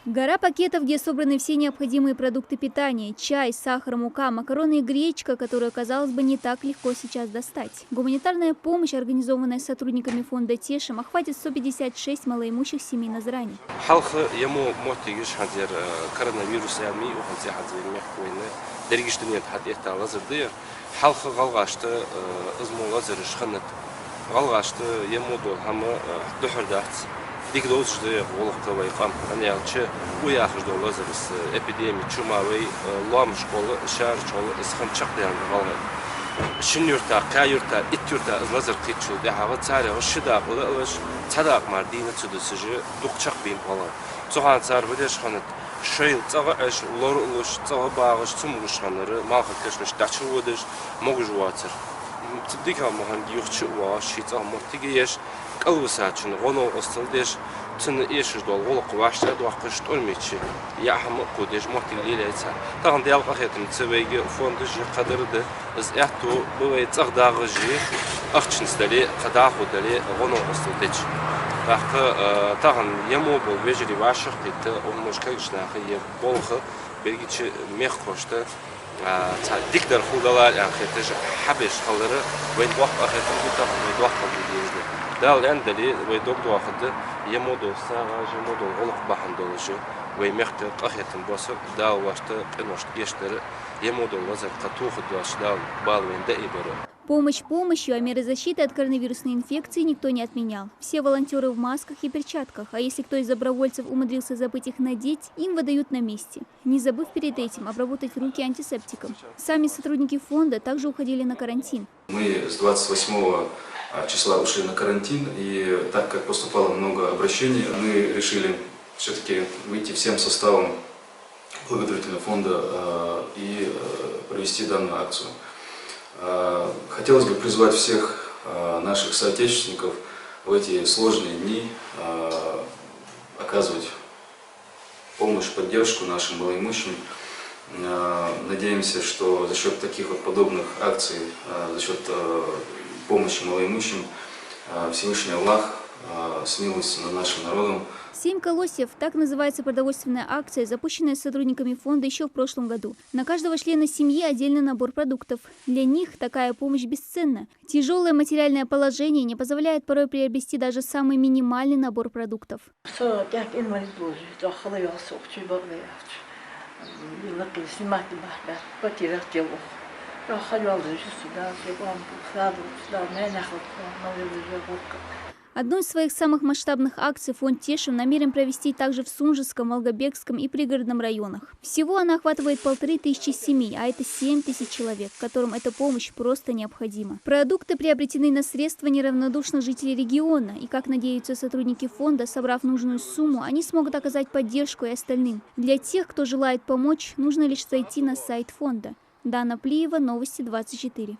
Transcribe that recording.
Гора пакетов, где собраны все необходимые продукты питания – чай, сахар, мука, макароны и гречка, которую, казалось бы, не так легко сейчас достать. Гуманитарная помощь, организованная сотрудниками фонда «Тешим», охватит 156 малоимущих семей Назрани. Dik dolaştı, oğlakta bayqam. Hani yalçı o yaxır dolazırız. Epidemi, çumavay, lamış kolu, şar çolu, ısxın çıqdı yani qalğay. Şin yurta, qay yurta, it yurta, nazır qitçul. Yağı çare, o şida qılı, ılış, çadaq mardini çüdüsücü, duqçaq bin qalay. Çoğan çar bileş xanıt, şöyl, çağı əş, lor ılış, çağı bağış, çumuğuş xanırı, malxı keşmiş, daçı vıdış, moğuş vatır. Tıbdika muhangi yuxçı uva, şiçaq mortigi yeş, qalvısaçın, onu ıstıldış, tını eşir dol, olaq vaştad vaqış olmayçı, yaxımı qudeş mortigi leyça. Tağın deyal qaxetim çeveygi fondu ji qadarıdı, iz əhtu bu və çağdağı ji, axçınstali, qadağı dali, onu ıstıldış. Baxı, tağın yemu bol vecri vaşıq deydi, o muşka işnaxı ye bolxı, belgiçi mex qoşdu, dikler xudalar, axetiş, habeş xalları, və vaqt axetim qutaq, və vaqt qabiliyizdi. Dal endeli ve doktor vakti yemodo sağa yemodo oluk bahan dolucu ve mehter qahetin basıp dal başta enoşt geçleri yemodo lazar katuh duaş dal balvende ibere. Помощь помощью, а меры защиты от коронавирусной инфекции никто не отменял. Все волонтеры в масках и перчатках, а если кто из добровольцев умудрился забыть их надеть, им выдают на месте, не забыв перед этим обработать руки антисептиком. Сами сотрудники фонда также уходили на карантин. Мы с 28 числа ушли на карантин, и так как поступало много обращений, мы решили все-таки выйти всем составом благотворительного фонда и провести данную акцию. Хотелось бы призвать всех наших соотечественников в эти сложные дни оказывать помощь, поддержку нашим малоимущим. Надеемся, что за счет таких вот подобных акций, за счет помощи малоимущим, Всевышний Аллах смилуется над нашим народом. 7 колосьев – так называется продовольственная акция, запущенная сотрудниками фонда еще в прошлом году. На каждого члена семьи отдельный набор продуктов. Для них такая помощь бесценна. Тяжелое материальное положение не позволяет порой приобрести даже самый минимальный набор продуктов. Одну из своих самых масштабных акций фонд «Тешим» намерен провести также в Сунжском, Волгобекском и пригородном районах. Всего она охватывает 1500 семей, а это 7000 человек, которым эта помощь просто необходима. Продукты приобретены на средства неравнодушных жителей региона, и, как надеются сотрудники фонда, собрав нужную сумму, они смогут оказать поддержку и остальным. Для тех, кто желает помочь, нужно лишь зайти на сайт фонда. Дана Плиева, Новости 24.